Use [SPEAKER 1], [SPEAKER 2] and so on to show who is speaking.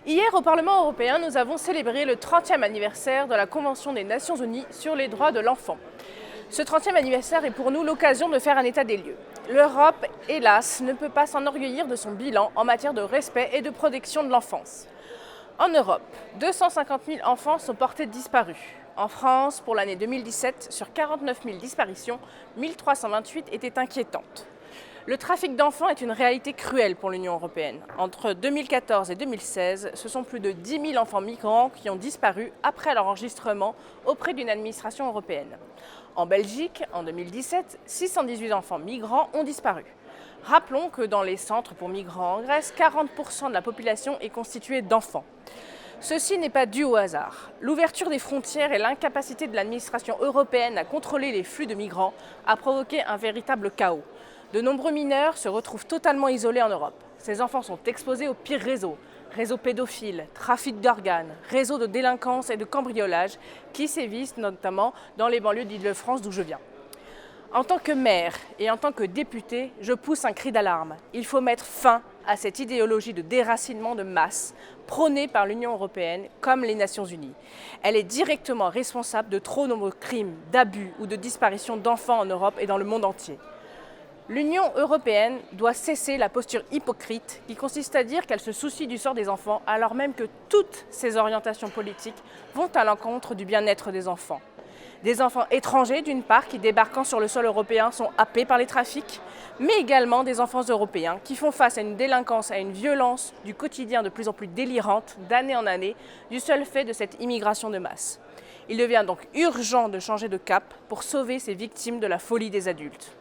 [SPEAKER 1] Hier, au Parlement européen, nous avons célébré le 30e anniversaire de la Convention des Nations Unies sur les droits de l'enfant. Ce 30e anniversaire est pour nous l'occasion de faire un état des lieux. L'Europe, hélas, ne peut pas s'enorgueillir de son bilan en matière de respect et de protection de l'enfance. En Europe, 250 000 enfants sont portés disparus. En France, pour l'année 2017, sur 49 000 disparitions, 1328 étaient inquiétantes. Le trafic d'enfants est une réalité cruelle pour l'Union européenne. Entre 2014 et 2016, ce sont plus de 10 000 enfants migrants qui ont disparu après leur enregistrement auprès d'une administration européenne. En Belgique, en 2017, 618 enfants migrants ont disparu. Rappelons que dans les centres pour migrants en Grèce, 40% de la population est constituée d'enfants. Ceci n'est pas dû au hasard. L'ouverture des frontières et l'incapacité de l'administration européenne à contrôler les flux de migrants a provoqué un véritable chaos. De nombreux mineurs se retrouvent totalement isolés en Europe. Ces enfants sont exposés aux pires réseaux pédophiles, trafic d'organes, réseaux de délinquance et de cambriolage qui sévissent notamment dans les banlieues d'Île-de-France d'où je viens. En tant que maire et en tant que députée, je pousse un cri d'alarme. Il faut mettre fin à cette idéologie de déracinement de masse prônée par l'Union européenne comme les Nations unies. Elle est directement responsable de trop nombreux crimes, d'abus ou de disparitions d'enfants en Europe et dans le monde entier. L'Union européenne doit cesser la posture hypocrite qui consiste à dire qu'elle se soucie du sort des enfants alors même que toutes ses orientations politiques vont à l'encontre du bien-être des enfants. Des enfants étrangers d'une part qui débarquant sur le sol européen sont happés par les trafics, mais également des enfants européens qui font face à une délinquance, à une violence du quotidien de plus en plus délirante d'année en année du seul fait de cette immigration de masse. Il devient donc urgent de changer de cap pour sauver ces victimes de la folie des adultes.